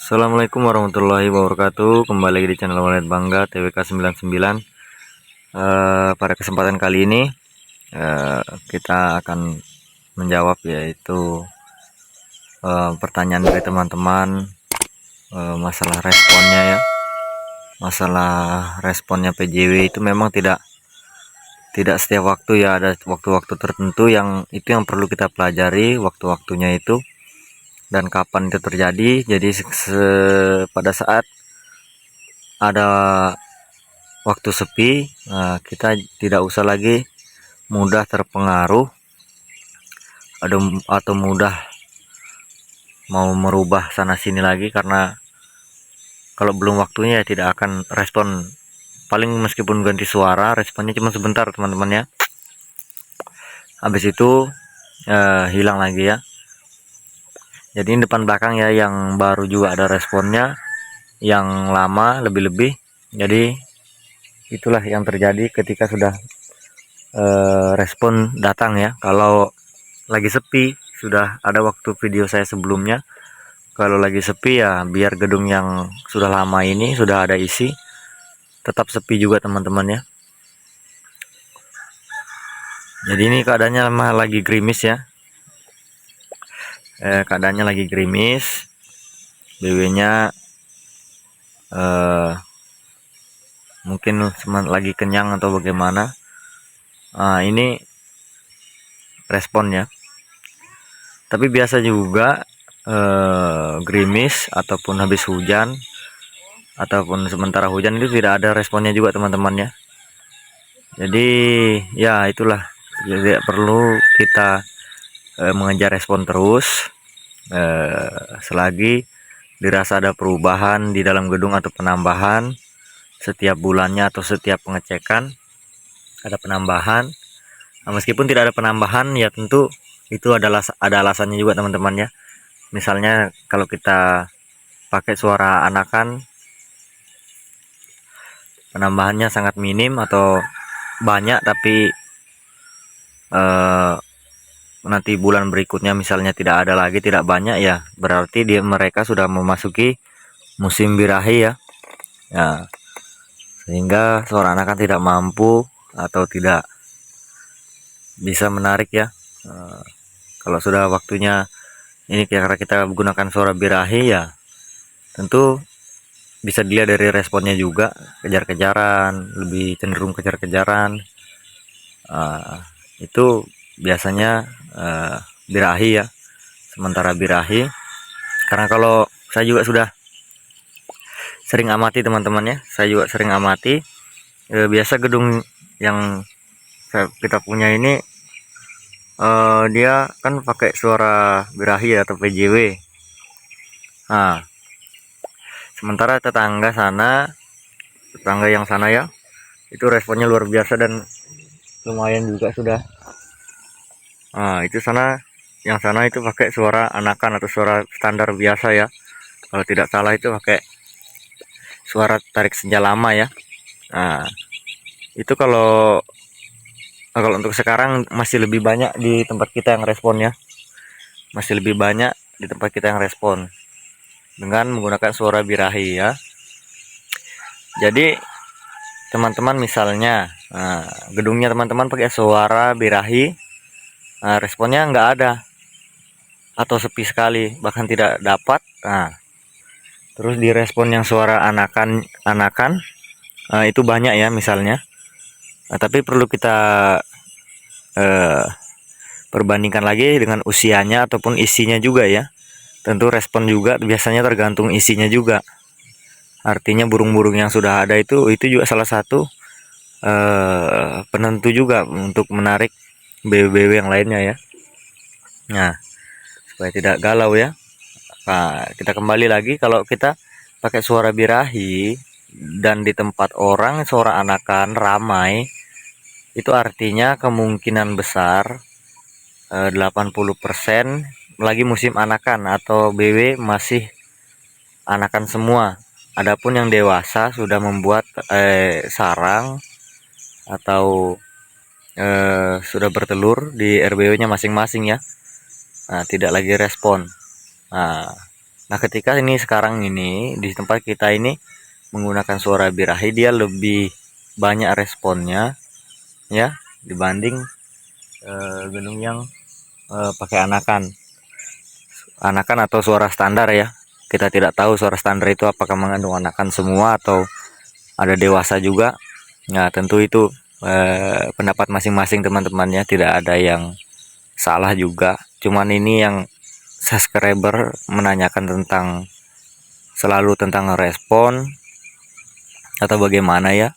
Assalamualaikum warahmatullahi wabarakatuh. Kembali lagi di channel Walet Bangga TWK 99. Pada kesempatan kali ini kita akan menjawab yaitu pertanyaan dari teman-teman, masalah responnya ya. Masalah responnya PJW itu memang tidak setiap waktu ya, ada waktu-waktu tertentu yang perlu kita pelajari waktu-waktunya itu dan kapan itu terjadi. Jadi pada saat ada waktu sepi, kita tidak usah lagi mudah terpengaruh atau mudah mau merubah sana sini lagi, karena kalau belum waktunya ya tidak akan respon. Paling meskipun ganti suara, responnya cuma sebentar teman-teman ya, habis itu hilang lagi ya. Jadi ini depan belakang ya, yang baru juga ada responnya, yang lama lebih-lebih. Jadi itulah yang terjadi ketika sudah respon datang ya. Kalau lagi sepi, sudah ada waktu video saya sebelumnya, kalau lagi sepi ya biar gedung yang sudah lama ini sudah ada isi, tetap sepi juga teman-teman ya. Jadi ini keadaannya lagi gerimis ya, keadaannya lagi gerimis, BW nya mungkin lagi kenyang atau bagaimana. Ini responnya. Tapi biasa juga gerimis ataupun habis hujan ataupun sementara hujan itu tidak ada responnya juga teman-teman ya. Jadi ya itulah, tidak perlu kita mengejar respon terus. Selagi dirasa ada perubahan di dalam gedung atau penambahan setiap bulannya atau setiap pengecekan ada penambahan. Meskipun tidak ada penambahan ya tentu itu adalah ada alasannya juga teman-teman ya. Misalnya kalau kita pakai suara anakan, penambahannya sangat minim atau banyak, tapi nanti bulan berikutnya misalnya tidak ada lagi, tidak banyak ya, berarti mereka sudah memasuki musim birahi ya. Sehingga suara anakan tidak mampu atau tidak bisa menarik ya. Kalau sudah waktunya ini karena kita menggunakan suara birahi ya, tentu bisa dilihat dari responnya juga, kejar-kejaran, lebih cenderung kejar-kejaran. Itu biasanya birahi ya, sementara birahi. Karena kalau saya juga sudah sering amati teman-teman ya, saya juga sering amati, biasa gedung yang kita punya ini dia kan pakai suara birahi atau PJW. Sementara tetangga yang sana ya, itu responnya luar biasa dan lumayan juga sudah. Itu yang sana itu pakai suara anakan atau suara standar biasa ya. Kalau tidak salah itu pakai suara tarik senja lama ya. Itu kalau untuk sekarang masih lebih banyak di tempat kita yang responnya. Masih lebih banyak di tempat kita yang respon dengan menggunakan suara birahi ya. Jadi teman-teman misalnya gedungnya teman-teman pakai suara birahi, responnya nggak ada atau sepi sekali, bahkan tidak dapat. Terus direspon yang suara anakan itu banyak ya misalnya. Tapi perlu kita perbandingkan lagi dengan usianya ataupun isinya juga ya. Tentu respon juga biasanya tergantung isinya juga. Artinya burung-burung yang sudah ada itu juga salah satu penentu juga untuk menarik BW yang lainnya ya. Nah, supaya tidak galau ya. Kita kembali lagi, kalau kita pakai suara birahi dan di tempat orang suara anakan ramai, itu artinya kemungkinan besar 80% lagi musim anakan atau BW masih anakan semua. Adapun yang dewasa sudah membuat sarang atau sudah bertelur di RBW-nya masing-masing ya. Tidak lagi respon. Nah, ketika ini sekarang ini di tempat kita ini menggunakan suara birahi, dia lebih banyak responnya ya dibanding gendung yang pakai anakan atau suara standar ya. Kita tidak tahu suara standar itu apakah mengandung anakan semua atau ada dewasa juga. Nah, tentu itu pendapat masing-masing teman-temannya, tidak ada yang salah juga. Cuman ini yang subscriber menanyakan selalu tentang respon atau bagaimana ya.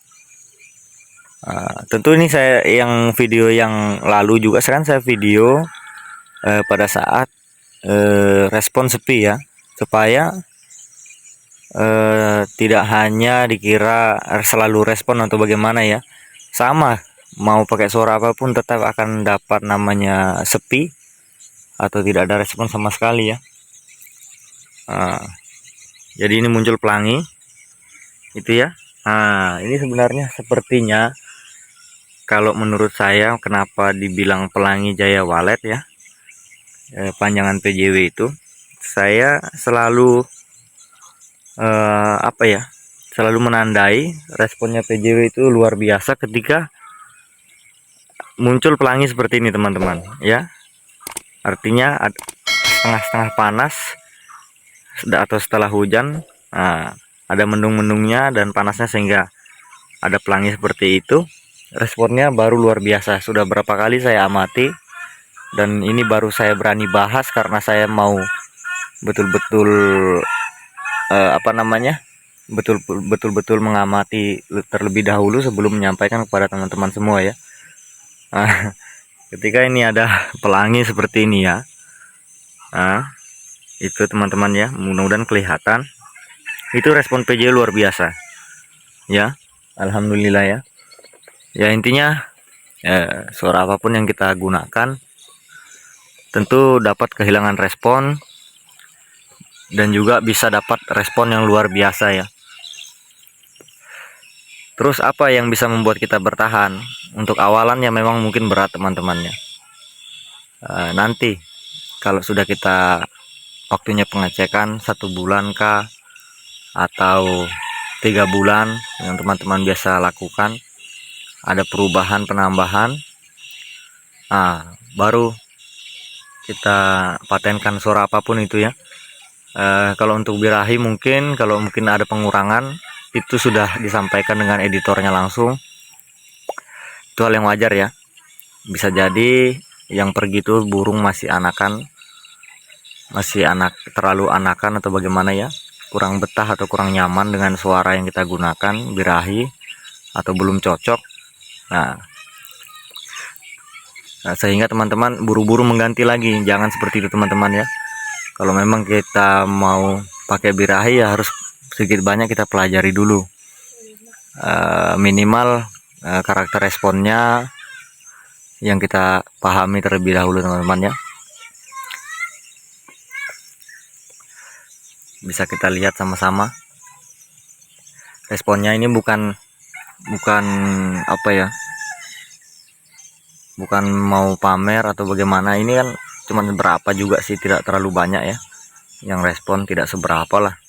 Tentu ini saya yang video yang lalu juga sekarang saya video pada saat respon sepi ya, supaya tidak hanya dikira selalu respon atau bagaimana ya. Sama, mau pakai suara apapun tetap akan dapat namanya sepi atau tidak ada respon sama sekali ya. Jadi ini muncul pelangi itu ya. Nah, ini sebenarnya sepertinya kalau menurut saya kenapa dibilang pelangi Jaya Walet ya, panjangan PJW itu, saya selalu apa ya, selalu menandai responnya PJW itu luar biasa ketika muncul pelangi seperti ini teman-teman ya. Artinya setengah-setengah panas atau setelah hujan, ada mendung-mendungnya dan panasnya sehingga ada pelangi seperti itu. Responnya baru luar biasa. Sudah berapa kali saya amati dan ini baru saya berani bahas karena saya mau betul-betul betul-betul mengamati terlebih dahulu sebelum menyampaikan kepada teman-teman semua ya. Ketika ini ada pelangi seperti ini ya, itu teman-teman ya, mudah-mudahan kelihatan. Itu respon PJ luar biasa ya, alhamdulillah ya. Ya intinya suara apapun yang kita gunakan tentu dapat kehilangan respon dan juga bisa dapat respon yang luar biasa ya. Terus apa yang bisa membuat kita bertahan? Untuk awalannya memang mungkin berat teman-temannya. Nanti kalau sudah kita waktunya pengecekan 1 bulan kah atau 3 bulan yang teman-teman biasa lakukan, ada perubahan penambahan, baru kita patenkan suara apapun itu ya. Kalau untuk birahi mungkin kalau ada pengurangan itu sudah disampaikan dengan editornya langsung, itu hal yang wajar ya. Bisa jadi yang pergi itu burung masih terlalu anakan atau bagaimana ya, kurang betah atau kurang nyaman dengan suara yang kita gunakan birahi atau belum cocok. Nah, sehingga teman-teman buru-buru mengganti lagi. Jangan seperti itu teman-teman ya. Kalau memang kita mau pakai birahi ya harus sedikit banyak kita pelajari dulu, minimal karakter responnya yang kita pahami terlebih dahulu teman-teman ya. Bisa kita lihat sama-sama responnya. Ini bukan apa ya, bukan mau pamer atau bagaimana. Ini kan cuman berapa juga sih, tidak terlalu banyak ya yang respon, tidak seberapa lah.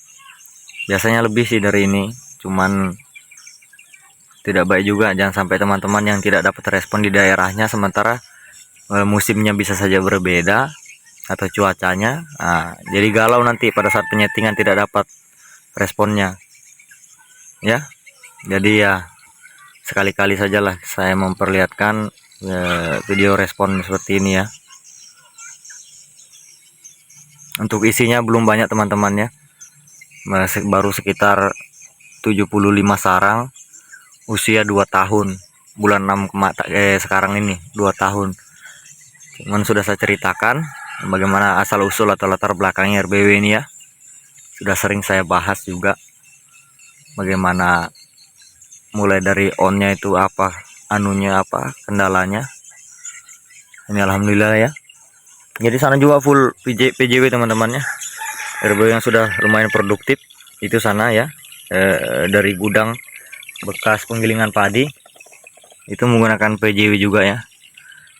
Biasanya lebih sih dari ini, cuman tidak baik juga. Jangan sampai teman-teman yang tidak dapat respon di daerahnya sementara musimnya bisa saja berbeda atau cuacanya, jadi galau nanti pada saat penyetingan tidak dapat responnya ya. Jadi ya sekali-kali sajalah saya memperlihatkan video respon seperti ini ya. Untuk isinya belum banyak teman-teman ya, baru sekitar 75 sarang, usia 2 tahun, bulan 6 sekarang ini 2 tahun. Cuman sudah saya ceritakan bagaimana asal usul atau latar belakangnya RBW ini ya. Sudah sering saya bahas juga bagaimana mulai dari onnya itu apa, anunya apa, kendalanya. Ini alhamdulillah ya. Jadi sana juga full PJW teman-teman ya. RBW yang sudah lumayan produktif itu sana ya, dari gudang bekas penggilingan padi itu menggunakan PJW juga ya.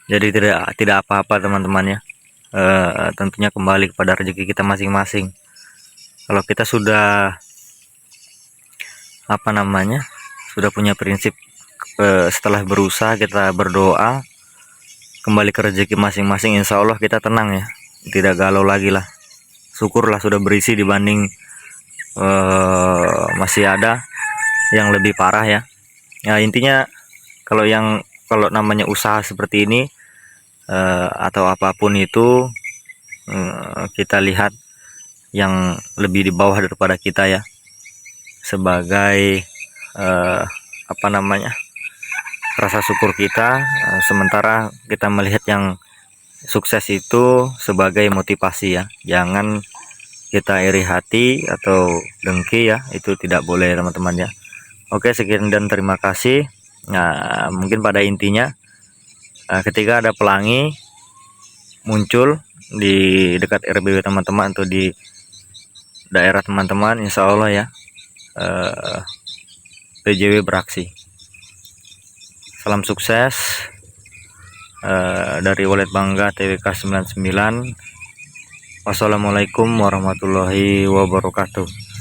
Jadi tidak apa-apa teman-teman ya. Tentunya kembali kepada rezeki kita masing-masing. Kalau kita sudah sudah punya prinsip, setelah berusaha kita berdoa kembali ke rezeki masing-masing, insya Allah kita tenang ya, tidak galau lagi lah. Syukurlah sudah berisi dibanding masih ada yang lebih parah ya. Ya intinya kalau namanya usaha seperti ini, atau apapun itu, kita lihat yang lebih di bawah daripada kita ya, sebagai rasa syukur kita. Sementara kita melihat yang sukses itu sebagai motivasi ya, jangan kita iri hati atau dengki ya, itu tidak boleh teman-teman ya. Oke, sekian dan terima kasih. Nah, mungkin pada intinya, ketika ada pelangi muncul di dekat RBW teman-teman atau di daerah teman-teman, insya Allah ya, PJW beraksi. Salam sukses dari Wallet Bangga TWK 99. Wassalamualaikum warahmatullahi wabarakatuh.